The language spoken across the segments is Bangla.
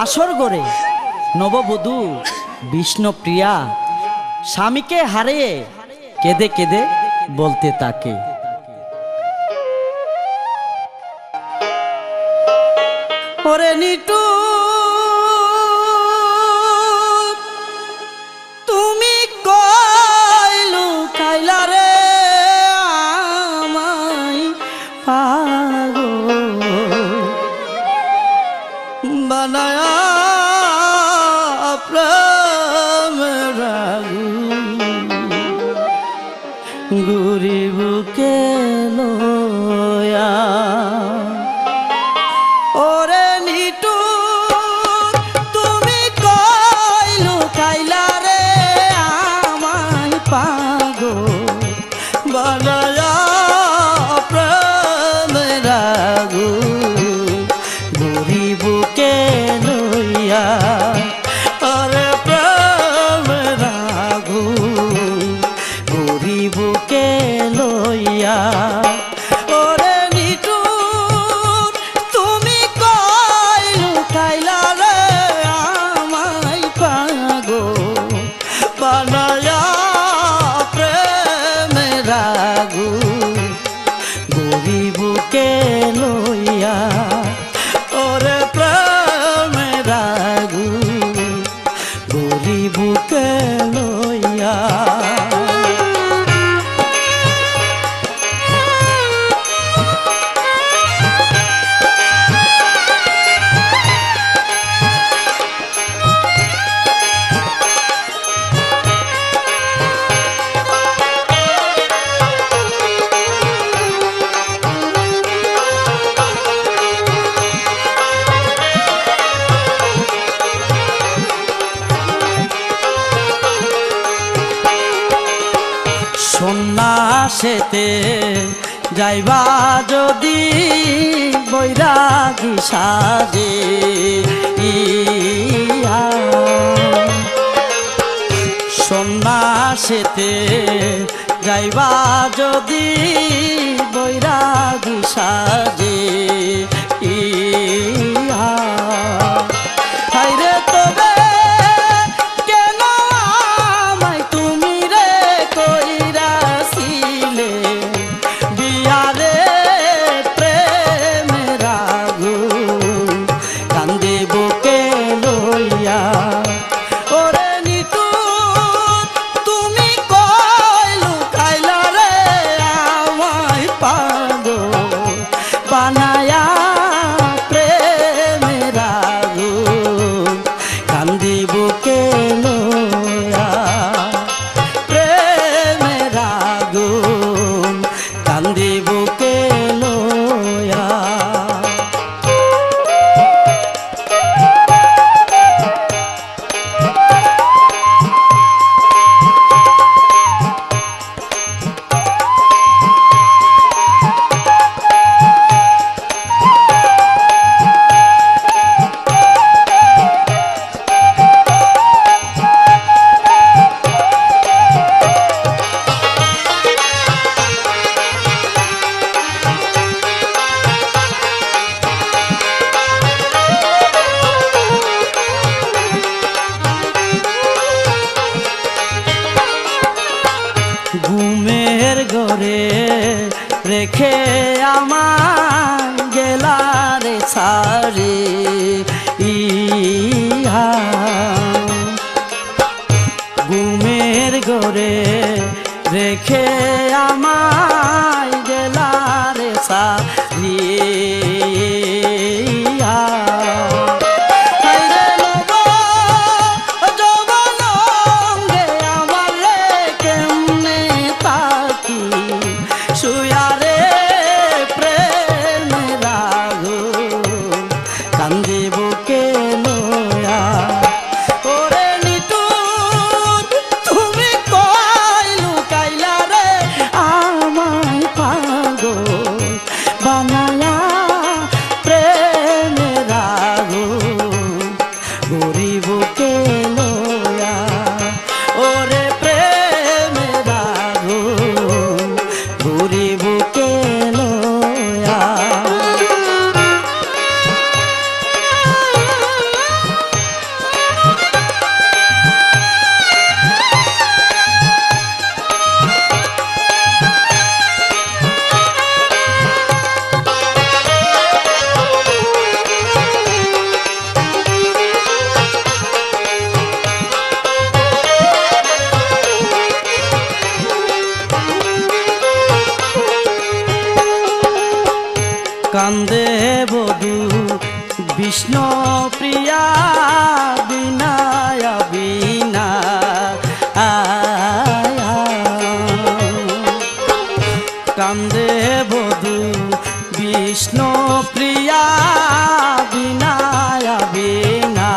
বাসর গড়ে নববধূ বিষ্ণুপ্রিয়া স্বামীকে হারিয়ে কেঁদে কেঁদে বলতে থাকে, ওরে নিটু তুমি কইলু কাইলা রে আমায় পাগল বানায়া প্রেমের গুরি বুকে লয়া, ওরে নিটু তুমি কইলু কাইলা রে আমায় পাগল বানায়া প্রেমের গুরি বুকে লইয়া, ওরে প্রেমের গুরি বুকে লইয়া, ওরে নিটু তুমি কইলু কাইলা রে আমায় পাগল বানায়া প্রেমের গুরি বুকে লইয়া, ওরে প্রেমের গুরি বুকে লইয়া। সন্ন্যাসেতে যাইবা যদি বৈরাগী সাজে, সন্ন্যাসেতে যাইবা যদি বৈরাগী সাজে, হাইরে তবে কেন আমায় তুমি রে কইরাছিলে বিয়ারে প্রেমের আগুন কান্দে বুকে লইয়া, ওরে নিটু তুমি কইলু কাইলা রে আমায় পাগল বানায়া প্রেমের আগুন কান্দে বুকে লইয়া, প্রেমের আগুন কান্দে বুকে লইয়া। ঘুমের ঘরে রেখে আমার গেলারে সারে, ঘুমের ঘরে রেখে আমার গেলারে সারে, শুয়ারে প্রেমের আগুন কান্দে বুকে লইয়া, ওরে নিটু তুমি কইলু কাইলা রে আমায় কান্দে বধু বিষ্ণু প্রিয়া বিনায়া বিনা কান্দে বধু বিষ্ণু প্রিয়া বিনায়া বিনা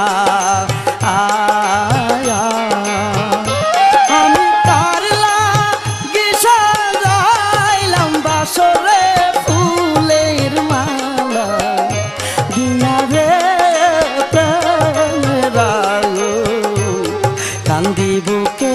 আমি তার লাগি সাজাইলাম বাসরে ফুলের মালা দিয়া রে প্রেমের আলো কান্দি বুকে